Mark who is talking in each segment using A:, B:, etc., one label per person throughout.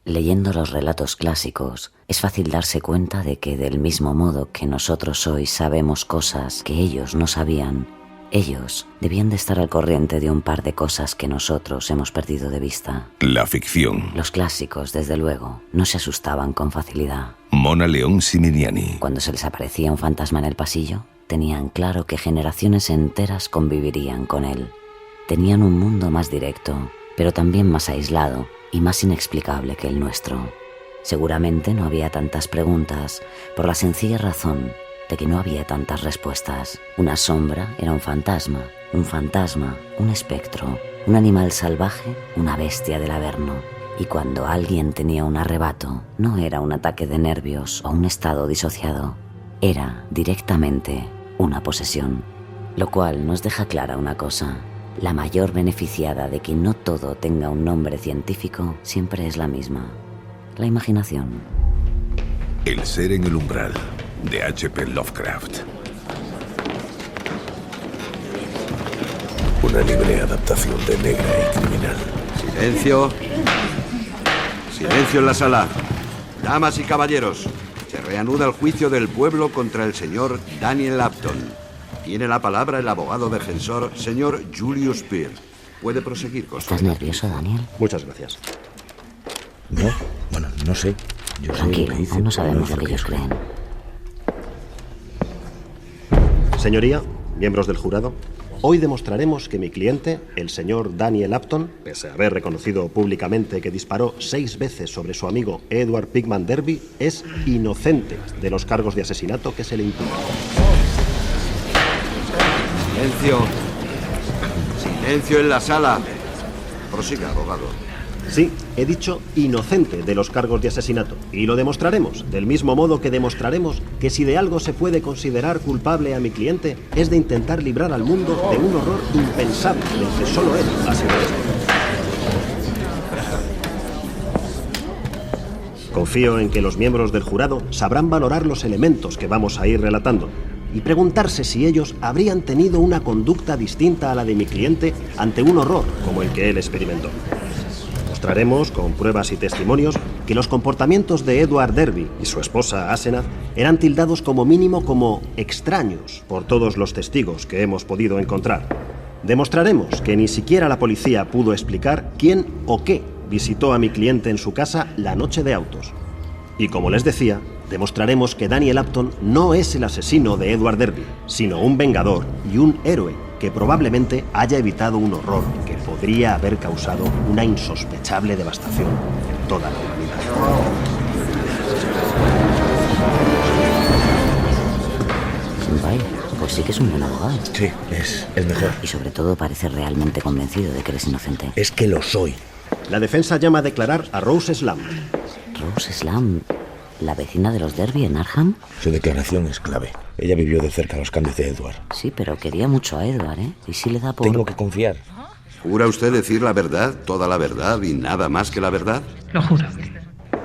A: Leyendo los relatos clásicos, es fácil darse cuenta de que del mismo modo que nosotros hoy sabemos cosas que ellos no sabían, ellos debían de estar al corriente de un par de cosas que nosotros hemos perdido de vista.
B: La ficción.
A: Los clásicos, desde luego, no se asustaban con facilidad.
B: Mona León Siminiani.
A: Cuando se les aparecía un fantasma en el pasillo, tenían claro que generaciones enteras convivirían con él. Tenían un mundo más directo, pero también más aislado y más inexplicable que el nuestro. Seguramente no había tantas preguntas, por la sencilla razón de que no había tantas respuestas. Una sombra era un fantasma, un espectro, un animal salvaje, una bestia del Averno. Y cuando alguien tenía un arrebato, no era un ataque de nervios o un estado disociado, era directamente una posesión. Lo cual nos deja clara una cosa: la mayor beneficiada de que no todo tenga un nombre científico siempre es la misma: la imaginación.
B: El ser en el umbral, de H.P. Lovecraft. Una libre adaptación de Negra y Criminal.
C: Silencio. Silencio en la sala. Damas y caballeros, se reanuda el juicio del pueblo contra el señor Daniel Upton. Tiene la palabra el abogado defensor, señor Julius Pearce. Puede proseguir con su...
A: ¿Estás nervioso, Daniel?
D: Muchas gracias.
E: No, bueno, no sé. Yo
A: Tranquilo, aún no sabemos lo que ellos creen.
D: Señoría, miembros del jurado, hoy demostraremos que mi cliente, el señor Daniel Upton, pese a haber reconocido públicamente que disparó 6 veces sobre su amigo Edward Pigman Derby, es inocente de los cargos de asesinato que se le imputan.
C: Silencio. Silencio en la sala. Prosiga, abogado.
D: Sí, he dicho inocente de los cargos de asesinato. Y lo demostraremos, del mismo modo que demostraremos que si de algo se puede considerar culpable a mi cliente, es de intentar librar al mundo de un horror impensable del que solo él ha sido testigo. Confío en que los miembros del jurado sabrán valorar los elementos que vamos a ir relatando y preguntarse si ellos habrían tenido una conducta distinta a la de mi cliente ante un horror como el que él experimentó. Mostraremos, con pruebas y testimonios, que los comportamientos de Edward Derby y su esposa Asenath eran tildados como mínimo como extraños por todos los testigos que hemos podido encontrar. Demostraremos que ni siquiera la policía pudo explicar quién o qué visitó a mi cliente en su casa la noche de autos. Y como les decía, demostraremos que Daniel Upton no es el asesino de Edward Derby, sino un vengador y un héroe que probablemente haya evitado un horror que podría haber causado una insospechable devastación en toda la humanidad.
A: Vaya, pues sí que es un buen abogado.
E: Sí, es el mejor.
A: Y sobre todo parece realmente convencido de que eres inocente.
E: Es que lo soy.
D: La defensa llama a declarar a Rose Slam.
A: Rose Slam, ¿la vecina de los Derby en Arkham?
E: Su declaración es clave. Ella vivió de cerca los cambios de Edward.
A: Sí, pero quería mucho a Edward, ¿eh? Y sí le da por...
E: Tengo que confiar.
C: ¿Jura usted decir la verdad, toda la verdad y nada más que la verdad?
F: Lo juro.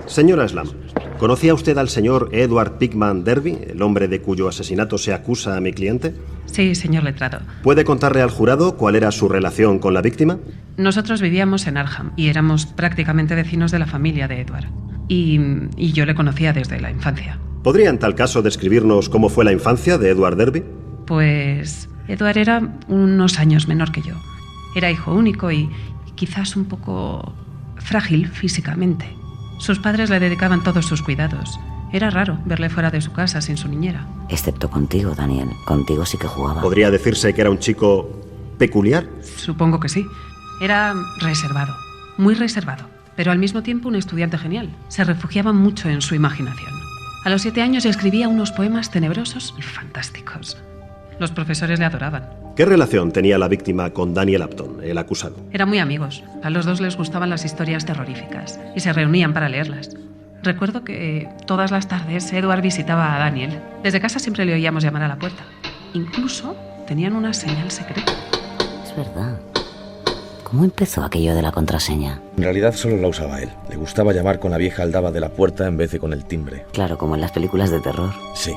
D: Señora Slam, ¿conocía usted al señor Edward Pigman Derby, el hombre de cuyo asesinato se acusa a mi cliente?
F: Sí, señor letrado.
D: ¿Puede contarle al jurado cuál era su relación con la víctima?
F: Nosotros vivíamos en Arkham y éramos prácticamente vecinos de la familia de Edward. Y yo le conocía desde la infancia.
D: ¿Podría en tal caso describirnos cómo fue la infancia de Edward Derby?
F: Pues Edward era unos años menor que yo. Era hijo único y quizás un poco frágil físicamente. Sus padres le dedicaban todos sus cuidados. Era raro verle fuera de su casa sin su niñera.
A: Excepto contigo, Daniel. Contigo sí que jugaba.
D: ¿Podría decirse que era un chico peculiar?
F: Supongo que sí. Era reservado, muy reservado, pero al mismo tiempo un estudiante genial. Se refugiaba mucho en su imaginación. A los 7 años escribía unos poemas tenebrosos y fantásticos. Los profesores le adoraban.
D: ¿Qué relación tenía la víctima con Daniel Upton, el acusado?
F: Eran muy amigos. A los dos les gustaban las historias terroríficas y se reunían para leerlas. Recuerdo que todas las tardes Edward visitaba a Daniel. Desde casa siempre le oíamos llamar a la puerta. Incluso tenían una señal secreta.
A: Es verdad. ¿Cómo empezó aquello de la contraseña?
E: En realidad solo la usaba él. Le gustaba llamar con la vieja aldaba de la puerta en vez de con el timbre.
A: Claro, como en las películas de terror.
E: Sí.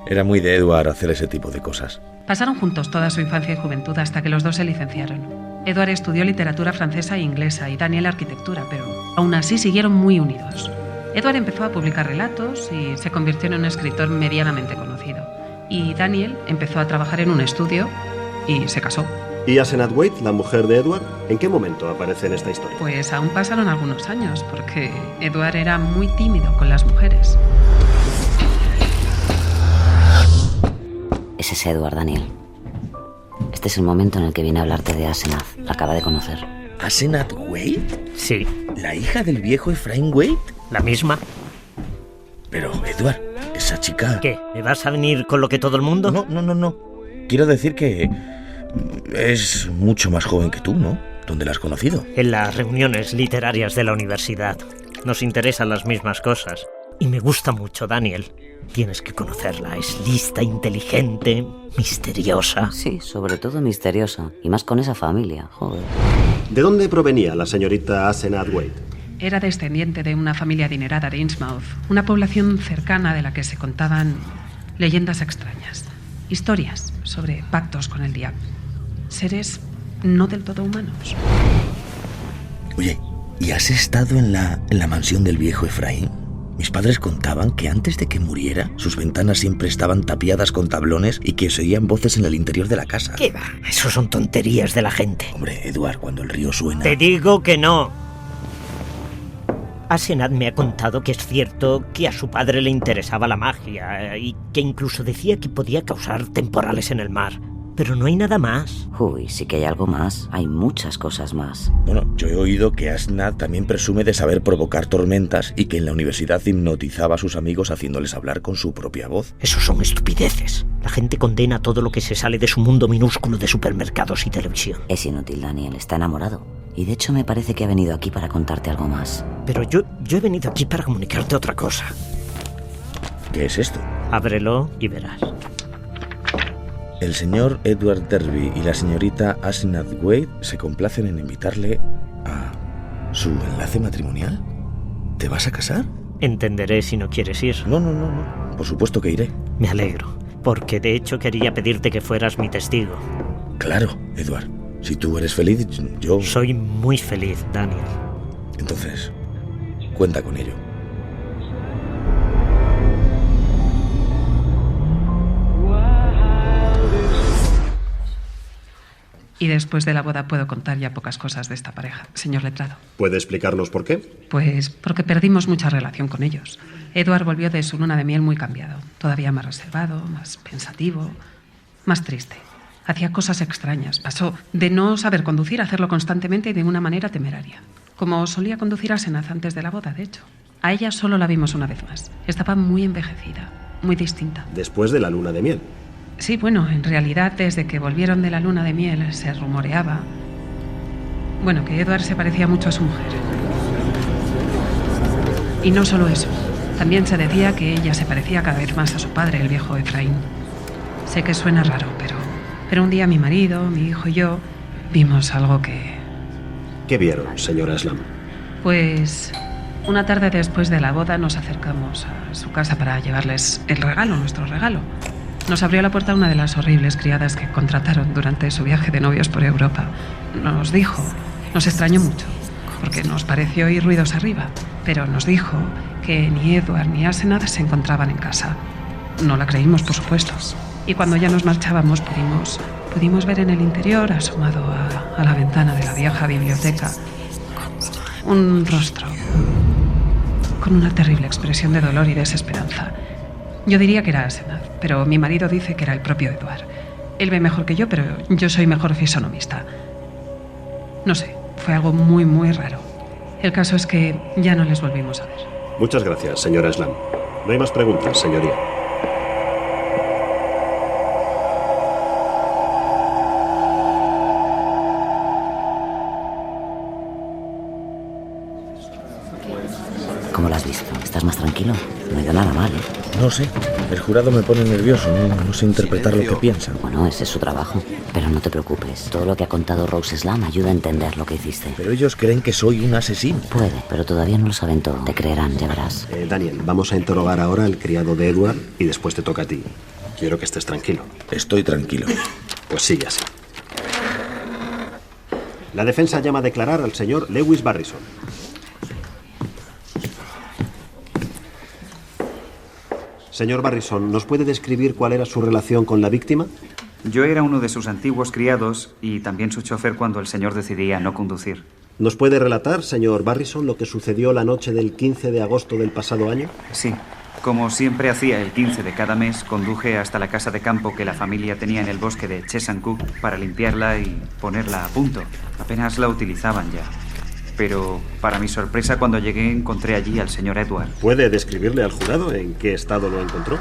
E: Era muy de Edward hacer ese tipo de cosas.
F: Pasaron juntos toda su infancia y juventud hasta que los dos se licenciaron. Edward estudió literatura francesa e inglesa y Daniel arquitectura, pero aún así siguieron muy unidos. Edward empezó a publicar relatos y se convirtió en un escritor medianamente conocido. Y Daniel empezó a trabajar en un estudio y se casó.
D: ¿Y Asenath Waite, la mujer de Edward, en qué momento aparece en esta historia?
F: Pues aún pasaron algunos años, porque Edward era muy tímido con las mujeres.
A: Ese es Edward, Daniel. Este es el momento en el que viene a hablarte de Asenath. La acaba de conocer.
E: ¿Asenath Waite?
G: Sí,
E: ¿La hija del viejo Ephraim Waite?
G: la misma.
E: Pero, Edward, esa chica...
G: ¿Qué? ¿Me vas a venir con lo que todo el mundo?
E: No. Quiero decir que es mucho más joven que tú, ¿no? ¿Dónde la has conocido?
G: En las reuniones literarias de la universidad. Nos interesan las mismas cosas. Y me gusta mucho, Daniel. Tienes que conocerla. Es lista, inteligente, misteriosa.
A: Sí, sobre todo misteriosa. Y más con esa familia, joder.
D: ¿De dónde provenía la señorita Asenath Waite?
F: Era descendiente de una familia adinerada de Innsmouth, una población cercana de la que se contaban leyendas extrañas, historias sobre pactos con el diablo, seres no del todo humanos.
E: Oye, ¿y has estado en la mansión del viejo Ephraim? Mis padres contaban que antes de que muriera, sus ventanas siempre estaban tapiadas con tablones y que se oían voces en el interior de la casa.
G: ¿Qué va? Eso son tonterías de la gente.
E: Hombre, Edward, cuando el río suena...
G: Te digo que no. Asenath me ha contado que es cierto que a su padre le interesaba la magia y que incluso decía que podía causar temporales en el mar. Pero no hay nada más.
A: Uy, sí que hay algo más. Hay muchas cosas más.
E: Bueno, yo he oído que Asenath también presume de saber provocar tormentas y que en la universidad hipnotizaba a sus amigos haciéndoles hablar con su propia voz.
G: Eso son estupideces. La gente condena todo lo que se sale de su mundo minúsculo de supermercados y televisión.
A: Es inútil, Daniel. Está enamorado. Y de hecho me parece que ha venido aquí para contarte algo más.
G: Pero yo he venido aquí para comunicarte otra cosa.
E: ¿Qué es esto?
G: Ábrelo y verás.
E: El señor Edward Derby y la señorita Asenath Waite se complacen en invitarle a su enlace matrimonial. ¿Te vas a casar?
G: Entenderé si no quieres ir.
E: No. Por supuesto que iré.
G: Me alegro, porque de hecho quería pedirte que fueras mi testigo.
E: Claro, Edward. Si tú eres feliz, yo...
G: Soy muy feliz, Daniel.
E: Entonces, cuenta con ello.
F: Y después de la boda puedo contar ya pocas cosas de esta pareja, señor letrado.
D: ¿Puede explicarnos por qué?
F: Pues porque perdimos mucha relación con ellos. Edward volvió de su luna de miel muy cambiado, todavía más reservado, más pensativo, más triste. Hacía cosas extrañas. Pasó de no saber conducir a hacerlo constantemente y de una manera temeraria. Como solía conducir a Asenath antes de la boda, de hecho. A ella solo la vimos una vez más. Estaba muy envejecida, muy distinta.
D: Después de la luna de miel.
F: Sí, bueno, en realidad desde que volvieron de la luna de miel se rumoreaba... Bueno, que Edward se parecía mucho a su mujer. Y no solo eso. También se decía que ella se parecía cada vez más a su padre, el viejo Ephraim. Sé que suena raro, pero un día mi marido, mi hijo y yo vimos algo que...
D: ¿Qué vieron, señora Slam?
F: Pues una tarde después de la boda nos acercamos a su casa para llevarles el regalo, nuestro regalo. Nos abrió la puerta una de las horribles criadas que contrataron durante su viaje de novios por Europa. Nos dijo, nos extrañó mucho, porque nos pareció oír ruidos arriba, pero nos dijo que ni Edward ni Asenath se encontraban en casa. No la creímos, por supuesto. Y cuando ya nos marchábamos pudimos ver en el interior, asomado a la ventana de la vieja biblioteca, un rostro con una terrible expresión de dolor y desesperanza. Yo diría que era Asenath, pero mi marido dice que era el propio Edward. Él ve mejor que yo, pero yo soy mejor fisonomista. No sé, fue algo muy, muy raro. El caso es que ya no les volvimos a ver.
D: Muchas gracias, señora Slam. No hay más preguntas, señoría.
A: ¿Cómo lo has visto? ¿Estás más tranquilo? No ha ido nada mal, ¿eh?
E: No sé, el jurado me pone nervioso, no sé interpretar lo que piensan.
A: Bueno, ese es su trabajo. Pero no te preocupes, todo lo que ha contado Rose Slam ayuda a entender lo que hiciste.
E: Pero ellos creen que soy un asesino.
A: Puede, pero todavía no lo saben todo. Te creerán, ya verás.
D: Daniel, vamos a interrogar ahora al criado de Edward y después te toca a ti. Quiero que estés tranquilo.
E: Estoy tranquilo.
D: Pues sigue así. La defensa llama a declarar al señor Lewis Barrison. Señor Barrison, ¿nos puede describir cuál era su relación con la víctima?
H: Yo era uno de sus antiguos criados y también su chofer cuando el señor decidía no conducir.
D: ¿Nos puede relatar, señor Barrison, lo que sucedió la noche del 15 de agosto del pasado año?
H: Sí. Como siempre hacía el 15 de cada mes, conduje hasta la casa de campo que la familia tenía en el bosque de Chesancook para limpiarla y ponerla a punto. Apenas la utilizaban ya. Pero, para mi sorpresa, cuando llegué encontré allí al señor Edward.
D: ¿Puede describirle al jurado en qué estado lo encontró?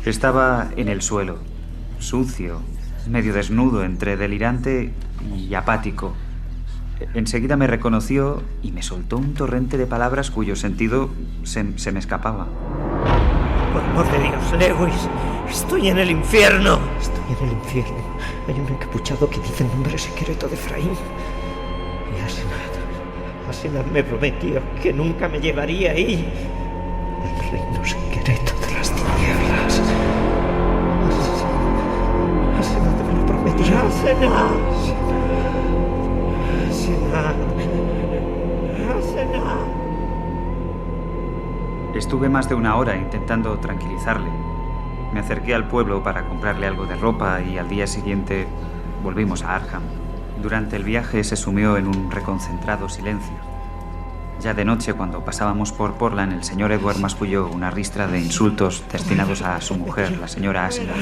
H: Estaba en el suelo, sucio, medio desnudo, entre delirante y apático. Enseguida me reconoció y me soltó un torrente de palabras cuyo sentido se me escapaba.
G: Por amor de Dios, Lewis, estoy en el infierno. Estoy en el infierno. Hay un encapuchado que dice el nombre secreto de Efraín. Y Asenat me prometió que nunca me llevaría ahí. El reino secreto de las tinieblas. Asenat me lo prometió. Asenat.
H: Estuve más de una hora intentando tranquilizarle. Me acerqué al pueblo para comprarle algo de ropa y al día siguiente volvimos a Arkham. Durante el viaje se sumió en un reconcentrado silencio. Ya de noche, cuando pasábamos por Portland, el señor Edward masculló una ristra de insultos destinados a su mujer, la señora Asenat.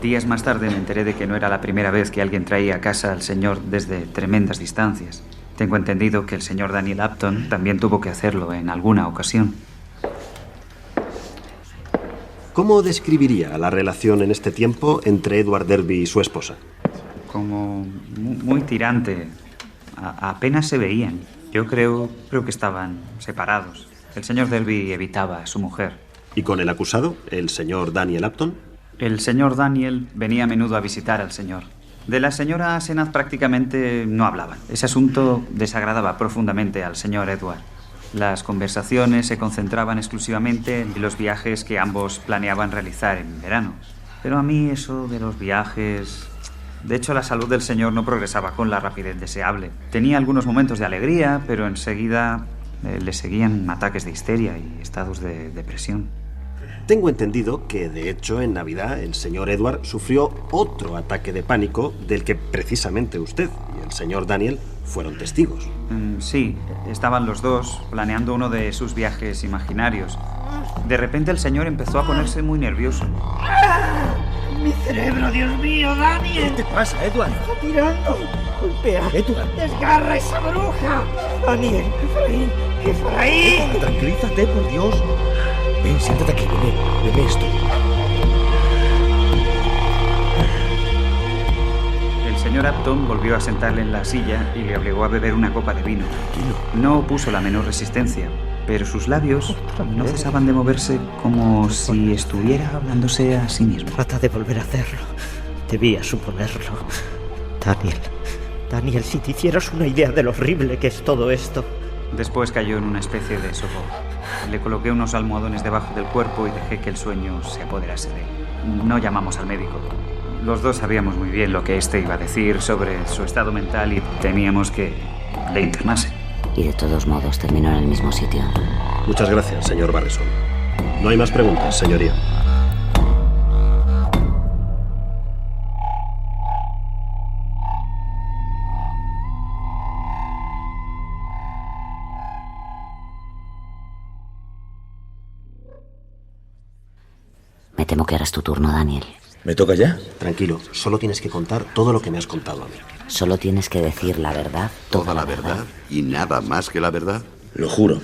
H: Días más tarde me enteré de que no era la primera vez que alguien traía a casa al señor desde tremendas distancias. Tengo entendido que el señor Daniel Upton también tuvo que hacerlo en alguna ocasión.
D: ¿Cómo describiría la relación en este tiempo entre Edward Derby y su esposa?
H: Como muy tirante. Apenas se veían. Yo creo que estaban separados. El señor Derby evitaba a su mujer.
D: ¿Y con el acusado, el señor Daniel Upton?
H: El señor Daniel venía a menudo a visitar al señor. De la señora Asenat prácticamente no hablaban. Ese asunto desagradaba profundamente al señor Edward. Las conversaciones se concentraban exclusivamente en los viajes que ambos planeaban realizar en verano. Pero a mí eso de los viajes... De hecho, la salud del señor no progresaba con la rapidez deseable. Tenía algunos momentos de alegría, pero enseguida le seguían ataques de histeria y estados de depresión.
D: Tengo entendido que, de hecho, en Navidad el señor Edward sufrió otro ataque de pánico del que precisamente usted y el señor Daniel fueron testigos.
H: Sí, estaban los dos planeando uno de sus viajes imaginarios. De repente el señor empezó a ponerse muy nervioso.
G: ¡Mi cerebro, Dios mío, Daniel!
E: ¿Qué te pasa, Edward?
G: ¡Está tirando! ¡Golpea!
E: Edward.
G: ¡Desgarra a esa bruja! ¡Daniel! ¡Efraín! ¡Efraín!
E: Tranquilízate, por Dios. Ven, siéntate aquí, bebe esto.
H: El señor Upton volvió a sentarle en la silla y le obligó a beber una copa de vino. No opuso la menor resistencia, pero sus labios no cesaban de moverse como si estuviera hablándose a sí mismo.
G: Trata de volver a hacerlo. Debía suponerlo. Daniel, si te hicieras una idea de lo horrible que es todo esto.
H: Después cayó en una especie de sopor. Le coloqué unos almohadones debajo del cuerpo y dejé que el sueño se apoderase de él. No llamamos al médico. Los dos sabíamos muy bien lo que éste iba a decir sobre su estado mental y temíamos que le internase.
A: Y de todos modos terminó en el mismo sitio.
D: Muchas gracias, señor Barrison. No hay más preguntas, señoría.
A: Me temo que ahora es tu turno, Daniel.
E: ¿Me toca ya?
D: Tranquilo, solo tienes que contar todo lo que me has contado a mí.
A: Solo tienes que decir la verdad,
C: ¿Toda la verdad? ¿Y nada más que la verdad?
E: Lo juro.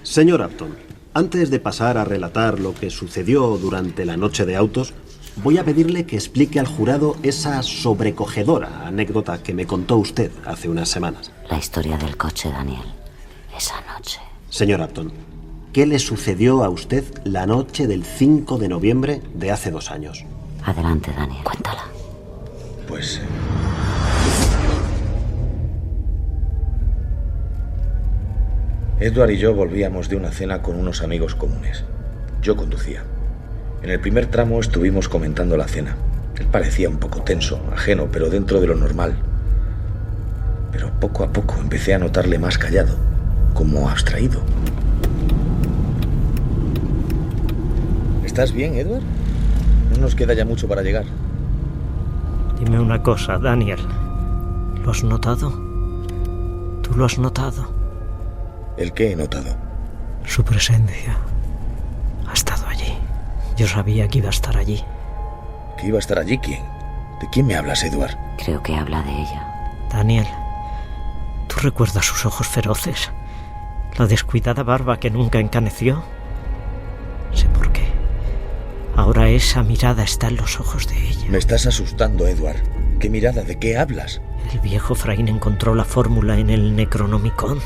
D: Señor Upton, antes de pasar a relatar lo que sucedió durante la noche de autos, voy a pedirle que explique al jurado esa sobrecogedora anécdota que me contó usted hace unas semanas.
A: La historia del coche, Daniel. Esa noche.
D: Señor Upton, ¿qué le sucedió a usted la noche del 5 de noviembre de hace 2 años?
A: Adelante, Daniel. Cuéntala.
E: Pues... Edward y yo volvíamos de una cena con unos amigos comunes. Yo conducía. En el primer tramo estuvimos comentando la cena. Él parecía un poco tenso, ajeno, pero dentro de lo normal. Pero poco a poco empecé a notarle más callado, como abstraído. ¿Estás bien, Edward? No nos queda ya mucho para llegar.
G: Dime una cosa, Daniel. ¿Lo has notado? ¿Tú lo has notado?
E: ¿El qué he notado?
G: Su presencia. Ha estado allí. Yo sabía que iba a estar allí.
E: ¿Que iba a estar allí? ¿Quién? ¿De quién me hablas, Edward?
A: Creo que habla de ella.
G: Daniel, ¿tú recuerdas sus ojos feroces? La descuidada barba que nunca encaneció. Sé por qué. Ahora esa mirada está en los ojos de ella.
E: Me estás asustando, Edward. ¿Qué mirada? ¿De qué hablas?
G: El viejo Fraín encontró la fórmula en el Necronomicon.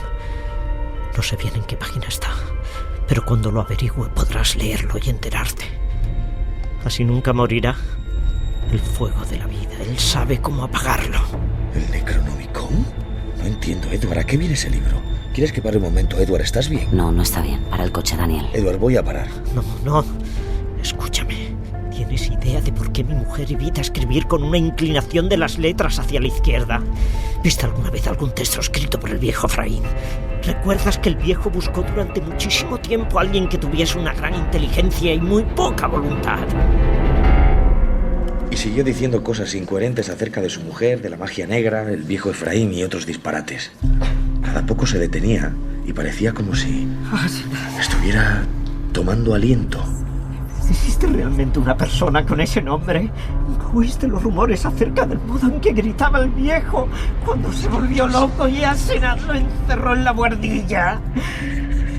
G: No sé bien en qué página está, pero cuando lo averigüe podrás leerlo y enterarte. Así nunca morirá. El fuego de la vida, él sabe cómo apagarlo.
E: ¿El Necronomicon? No entiendo, Edward. ¿A qué viene ese libro? ¿Quieres que pare un momento, Edward? ¿Estás bien?
A: No, no está bien. Para el coche, Daniel.
E: Edward, voy a parar.
G: No. Escúchame. ¿Tienes idea de por qué mi mujer evita escribir con una inclinación de las letras hacia la izquierda? ¿Viste alguna vez algún texto escrito por el viejo Fraín? ¿Recuerdas que el viejo buscó durante muchísimo tiempo a alguien que tuviese una gran inteligencia y muy poca voluntad?
E: Y siguió diciendo cosas incoherentes acerca de su mujer, de la magia negra, el viejo Efraín y otros disparates. Cada poco se detenía y parecía como si estuviera tomando aliento.
G: ¿Existe realmente una persona con ese nombre? ¿Oíste los rumores acerca del modo en que gritaba el viejo cuando se volvió loco y Asenat lo encerró en la buhardilla?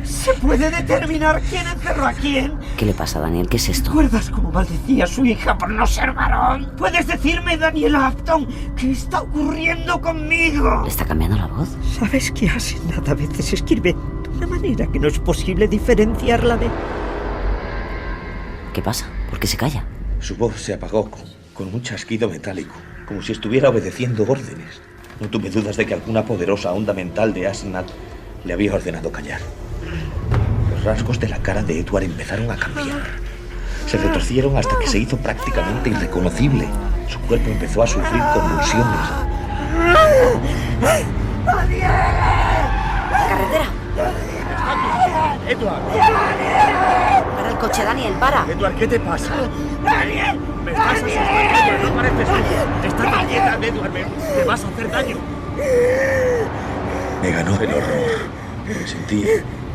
G: ¿Se puede determinar quién encerró a quién?
A: ¿Qué le pasa, Daniel? ¿Qué es esto?
G: ¿Recuerdas cómo maldecía a su hija por no ser varón? ¿Puedes decirme, Daniel Upton, qué está ocurriendo conmigo?
A: ¿Le está cambiando la voz?
G: ¿Sabes que Asenat a veces escribe de una manera que no es posible diferenciarla de...?
A: ¿Qué pasa? ¿Por qué se calla?
E: Su voz se apagó con un chasquido metálico, como si estuviera obedeciendo órdenes. No tuve dudas de que alguna poderosa onda mental de Asenat le había ordenado callar. Los rasgos de la cara de Edward empezaron a cambiar. Se retorcieron hasta que se hizo prácticamente irreconocible. Su cuerpo empezó a sufrir convulsiones.
A: ¡La carretera!
I: ¡Edward!
A: ¡Para el coche, Daniel! ¡Para!
I: Edward, ¿qué te pasa? ¡Daniel! Me estás asustando, no pareces tú. Estás quieta, Edward, me vas a hacer daño.
E: Me ganó el horror. Sentí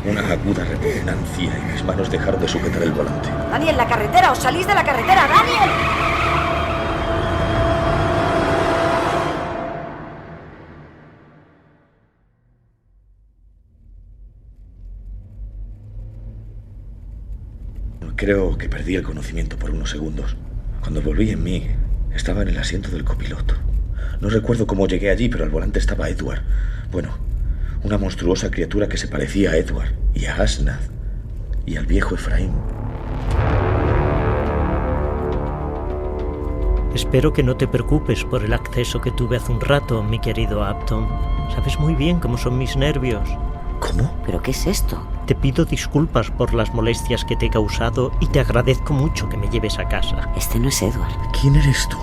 E: una aguda repugnancia y mis manos dejaron de sujetar el volante.
A: ¡Daniel, la carretera! ¡Os salís de la carretera! ¡Daniel!
E: Creo que perdí el conocimiento por unos segundos. Cuando volví en mí, estaba en el asiento del copiloto. No recuerdo cómo llegué allí, pero al volante estaba Edward. Bueno, una monstruosa criatura que se parecía a Edward y a Asenat y al viejo Efraín.
G: Espero que no te preocupes por el acceso que tuve hace un rato, mi querido Upton. Sabes muy bien cómo son mis nervios.
E: ¿Cómo?
A: ¿Pero qué es esto?
G: Te pido disculpas por las molestias que te he causado y te agradezco mucho que me lleves a casa.
A: Este no es Edward.
E: ¿Quién eres tú?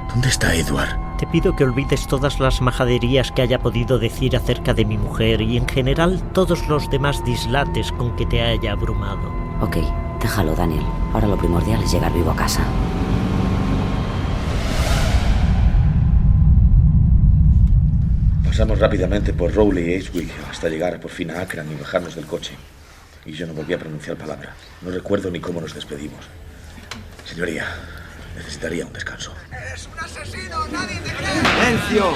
E: ¿Dónde está Edward?
G: Te pido que olvides todas las majaderías que haya podido decir acerca de mi mujer y en general todos los demás dislates con que te haya abrumado.
A: Ok, déjalo, Daniel. Ahora lo primordial es llegar vivo a casa.
E: Pasamos rápidamente por Rowley y Ashwick hasta llegar por fin a Akran y bajarnos del coche. Y yo no volví a pronunciar palabra. No recuerdo ni cómo nos despedimos. Señoría, necesitaría un descanso.
C: ¡Es un asesino! ¡Nadie te cree! ¡Silencio!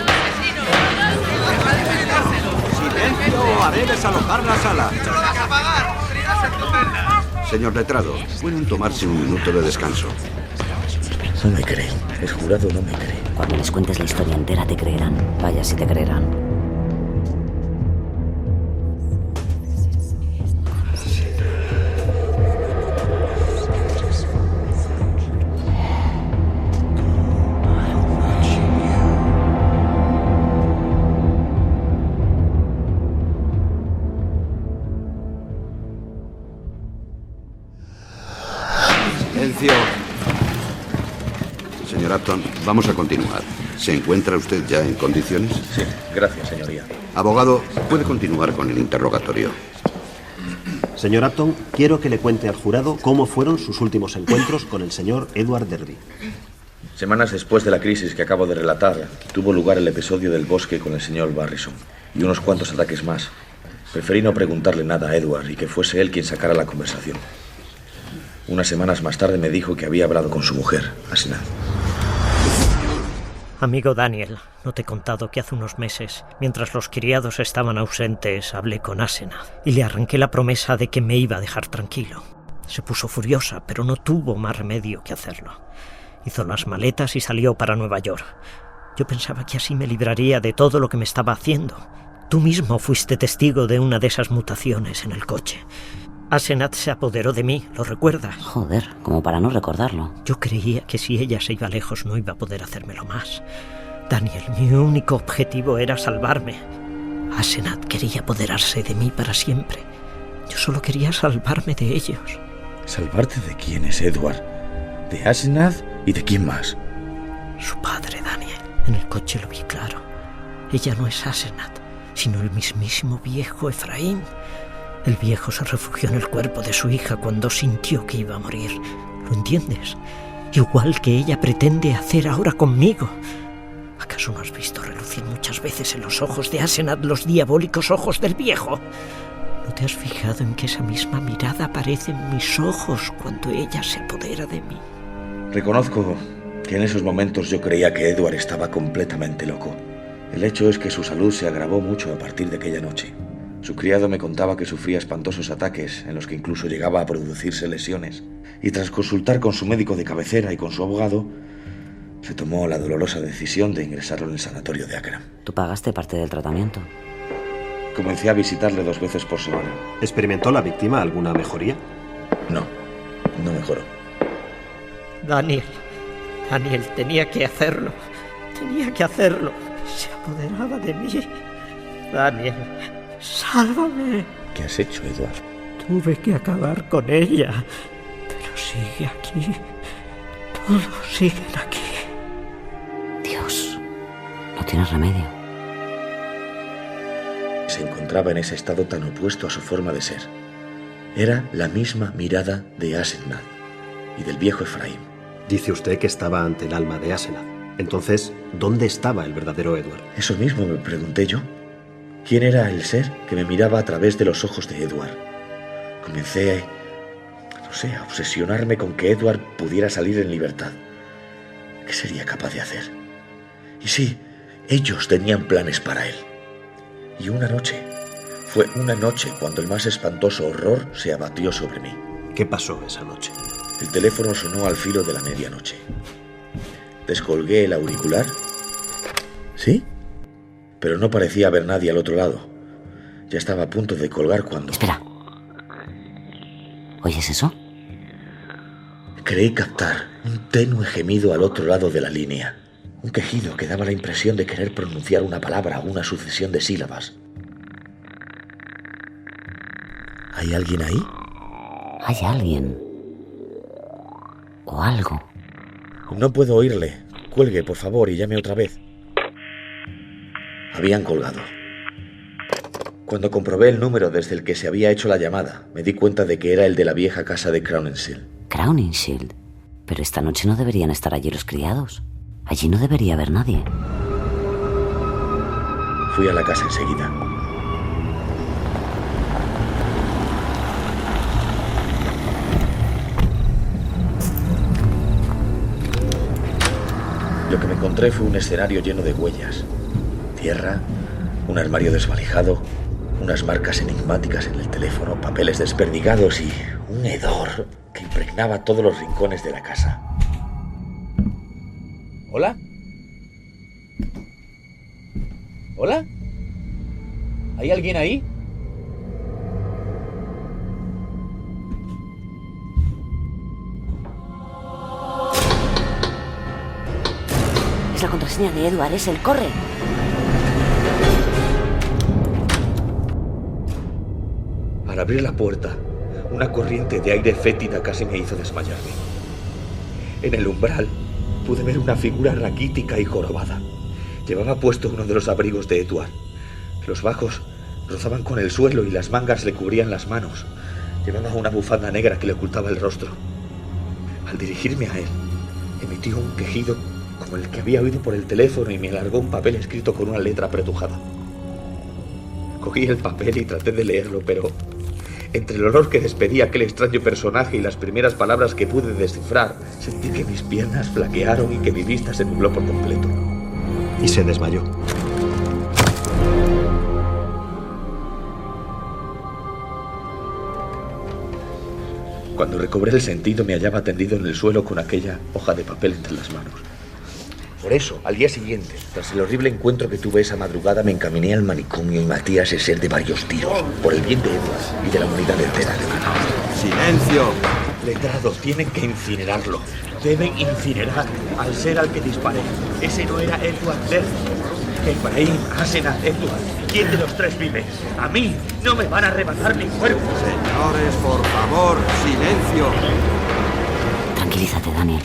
C: ¡Silencio o haré desalojar la sala!
I: ¡No lo vas a pagar! ¡Podrías esconderla!
C: Señor letrado, pueden tomarse un minuto de descanso.
E: No me creen. El jurado no me cree.
A: Cuando les cuentes la historia entera te creerán. Vaya si te creerán.
C: Silencio. Señor Upton, vamos a continuar. ¿Se encuentra usted ya en condiciones?
E: Sí, gracias, señoría.
C: Abogado, puede continuar con el interrogatorio.
D: Señor Upton, quiero que le cuente al jurado cómo fueron sus últimos encuentros con el señor Edward Derby.
E: Semanas después de la crisis que acabo de relatar, tuvo lugar el episodio del bosque con el señor Barrison y unos cuantos ataques más. Preferí no preguntarle nada a Edward y que fuese él quien sacara la conversación. Unas semanas más tarde me dijo que había hablado con su mujer, Asenath.
G: Amigo Daniel, no te he contado que hace unos meses, mientras los criados estaban ausentes, hablé con Asenath y le arranqué la promesa de que me iba a dejar tranquilo. Se puso furiosa, pero no tuvo más remedio que hacerlo. Hizo las maletas y salió para Nueva York. Yo pensaba que así me libraría de todo lo que me estaba haciendo. Tú mismo fuiste testigo de una de esas mutaciones en el coche. Asenath se apoderó de mí, ¿lo recuerdas?
A: Joder, como para no recordarlo.
G: Yo creía que si ella se iba lejos no iba a poder hacérmelo más. Daniel, mi único objetivo era salvarme. Asenath quería apoderarse de mí para siempre. Yo solo quería salvarme de ellos.
E: ¿Salvarte de quién es, Edward? ¿De Asenath y de quién más?
G: Su padre, Daniel. En el coche lo vi claro. Ella no es Asenath, sino el mismísimo viejo Efraín. El viejo se refugió en el cuerpo de su hija cuando sintió que iba a morir. ¿Lo entiendes? Igual que ella pretende hacer ahora conmigo. ¿Acaso no has visto relucir muchas veces en los ojos de Asenath los diabólicos ojos del viejo? ¿No te has fijado en que esa misma mirada aparece en mis ojos cuando ella se apodera de mí?
E: Reconozco que en esos momentos yo creía que Edward estaba completamente loco. El hecho es que su salud se agravó mucho a partir de aquella noche. Su criado me contaba que sufría espantosos ataques en los que incluso llegaba a producirse lesiones. Y tras consultar con su médico de cabecera y con su abogado, se tomó la dolorosa decisión de ingresarlo en el sanatorio de Akram.
A: ¿Tú pagaste parte del tratamiento?
E: Comencé a visitarle 2 veces por semana.
D: ¿Experimentó la víctima alguna mejoría?
E: No mejoró.
G: Daniel, tenía que hacerlo. Se apoderaba de mí. Daniel, sálvame.
E: ¿Qué has hecho, Edward?
G: Tuve que acabar con ella. Pero sigue aquí. Todos siguen aquí.
A: Dios, no tienes remedio.
E: Se encontraba en ese estado tan opuesto a su forma de ser. Era la misma mirada de Asenath y del viejo Efraín.
D: Dice usted que estaba ante el alma de Asenath. Entonces, ¿dónde estaba el verdadero Edward?
E: Eso mismo me pregunté yo. ¿Quién era el ser que me miraba a través de los ojos de Edward? Comencé, a obsesionarme con que Edward pudiera salir en libertad. ¿Qué sería capaz de hacer? Y sí, ellos tenían planes para él. Y fue una noche cuando el más espantoso horror se abatió sobre mí.
D: ¿Qué pasó esa noche?
E: El teléfono sonó al filo de la medianoche. Descolgué el auricular. ¿Sí? Pero no parecía haber nadie al otro lado. Ya estaba a punto de colgar cuando...
A: Espera. ¿Oyes eso?
E: Creí captar un tenue gemido al otro lado de la línea. Un quejido que daba la impresión de querer pronunciar una palabra o una sucesión de sílabas. ¿Hay alguien ahí?
A: ¿Hay alguien? ¿O algo?
E: No puedo oírle. Cuelgue, por favor, y llame otra vez. Habían colgado. Cuando comprobé el número desde el que se había hecho la llamada, me di cuenta de que era el de la vieja casa de Crowninshield.
A: ¿Crowninshield? Pero esta noche no deberían estar allí los criados. Allí no debería haber nadie.
E: Fui a la casa enseguida. Lo que me encontré fue un escenario lleno de huellas. Tierra, un armario desvalijado, unas marcas enigmáticas en el teléfono, papeles desperdigados y un hedor que impregnaba todos los rincones de la casa. ¿Hola? ¿Hola? ¿Hay alguien ahí?
A: Es la contraseña de Edward, es él, corre.
E: Al abrir la puerta, una corriente de aire fétida casi me hizo desmayarme. En el umbral, pude ver una figura raquítica y jorobada. Llevaba puesto uno de los abrigos de Edward. Los bajos rozaban con el suelo y las mangas le cubrían las manos. Llevaba una bufanda negra que le ocultaba el rostro. Al dirigirme a él, emitió un quejido como el que había oído por el teléfono y me alargó un papel escrito con una letra apretujada. Cogí el papel y traté de leerlo, pero entre el olor que despedía aquel extraño personaje y las primeras palabras que pude descifrar, sentí que mis piernas flaquearon y que mi vista se nubló por completo.
D: Y se desmayó.
E: Cuando recobré el sentido, me hallaba tendido en el suelo con aquella hoja de papel entre las manos. Por eso, al día siguiente, tras el horrible encuentro que tuve esa madrugada, me encaminé al manicomio y maté a ese ser de varios tiros, por el bien de Edward y de la humanidad entera.
C: ¡Silencio!
E: Letrado, tienen que incinerarlo. Deben incinerar al ser al que disparé. Ese no era Edward Derby. Efraín, Asenath, Edward. ¿Quién de los tres vive? A mí no me van a arrebatar mi cuerpo.
C: Señores, por favor, silencio.
A: Tranquilízate, Daniel.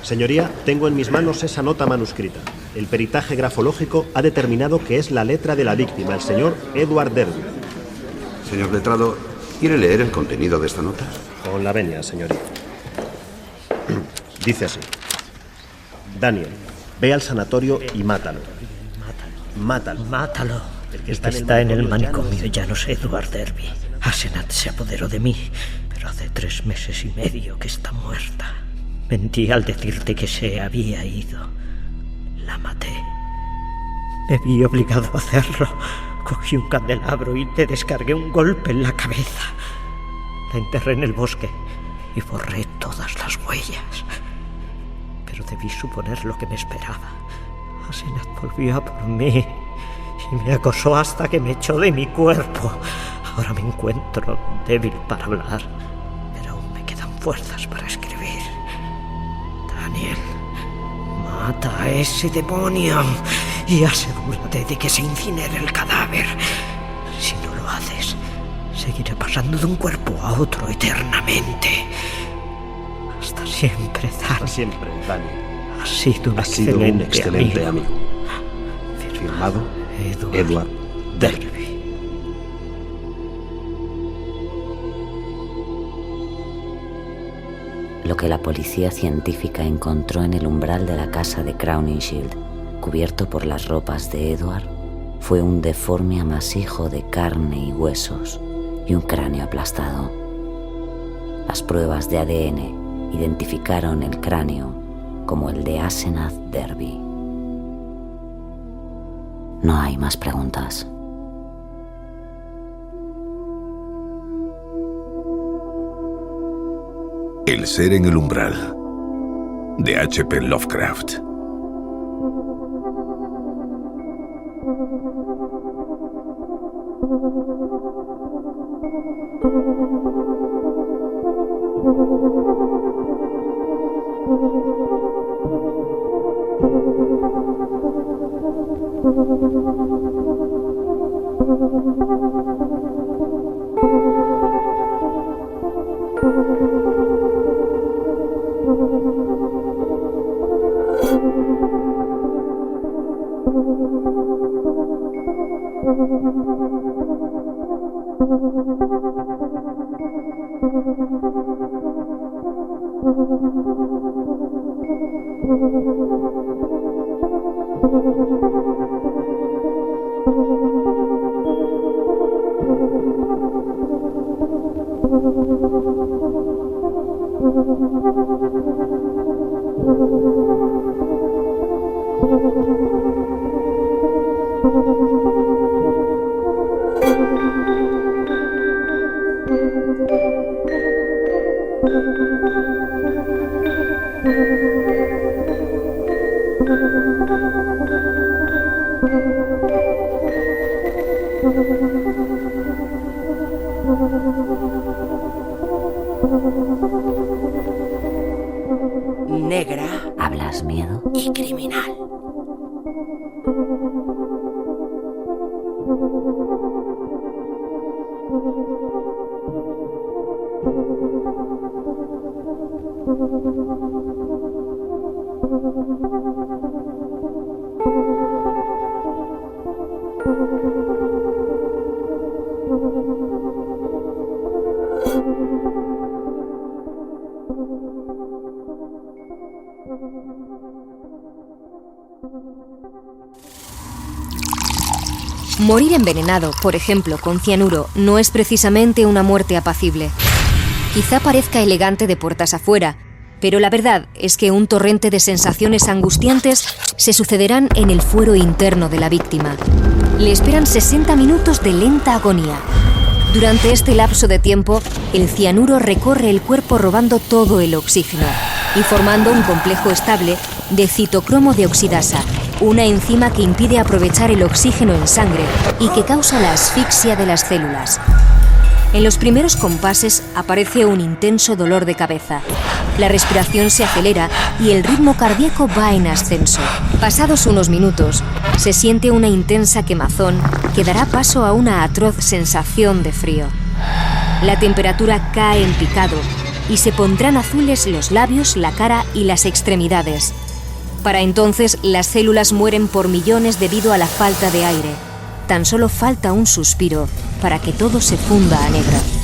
D: Señoría, tengo en mis manos esa nota manuscrita. El peritaje grafológico ha determinado que es la letra de la víctima, el señor Edward Derby.
C: Señor letrado, ¿quiere leer el contenido de esta nota?
D: Con la venia, señoría. Dice así. Daniel, ve al sanatorio y mátalo. Mátalo.
G: Mátalo. El que está en el manicomio ya no es Edward Derby. Asenath se apoderó de mí, pero hace 3 meses y medio que está muerta. Mentí al decirte que se había ido. La maté. Me vi obligado a hacerlo. Cogí un candelabro y le descargué un golpe en la cabeza. La enterré en el bosque y borré todas las huellas. Pero debí suponer lo que me esperaba. Asenath volvió a por mí y me acosó hasta que me echó de mi cuerpo. Ahora me encuentro débil para hablar, pero aún me quedan fuerzas para escribir. Daniel, mata a ese demonio y asegúrate de que se incinere el cadáver. Si no lo haces, seguiré pasando de un cuerpo a otro eternamente. Hasta siempre, Daniel.
D: Hasta siempre, Daniel.
G: Has sido un excelente amigo.
D: Firmado Edward Derby.
A: Lo que la policía científica encontró en el umbral de la casa de Crowninshield, cubierto por las ropas de Edward, fue un deforme amasijo de carne y huesos y un cráneo aplastado. Las pruebas de ADN identificaron el cráneo como el de Asenath Derby. No hay más preguntas.
B: El ser en el umbral, de H.P. Lovecraft.
J: Negra.
A: ¿Hablas miedo?
J: Y criminal. Morir envenenado, por ejemplo, con cianuro, no es precisamente una muerte apacible. Quizá parezca elegante de puertas afuera, pero la verdad es que un torrente de sensaciones angustiantes se sucederán en el fuero interno de la víctima. Le esperan 60 minutos de lenta agonía. Durante este lapso de tiempo, el cianuro recorre el cuerpo robando todo el oxígeno y formando un complejo estable de citocromo deoxidasa, una enzima que impide aprovechar el oxígeno en sangre y que causa la asfixia de las células. En los primeros compases aparece un intenso dolor de cabeza. La respiración se acelera y el ritmo cardíaco va en ascenso. Pasados unos minutos, se siente una intensa quemazón que dará paso a una atroz sensación de frío. La temperatura cae en picado y se pondrán azules los labios, la cara y las extremidades. Para entonces, las células mueren por millones debido a la falta de aire. Tan solo falta un suspiro para que todo se funda a negro.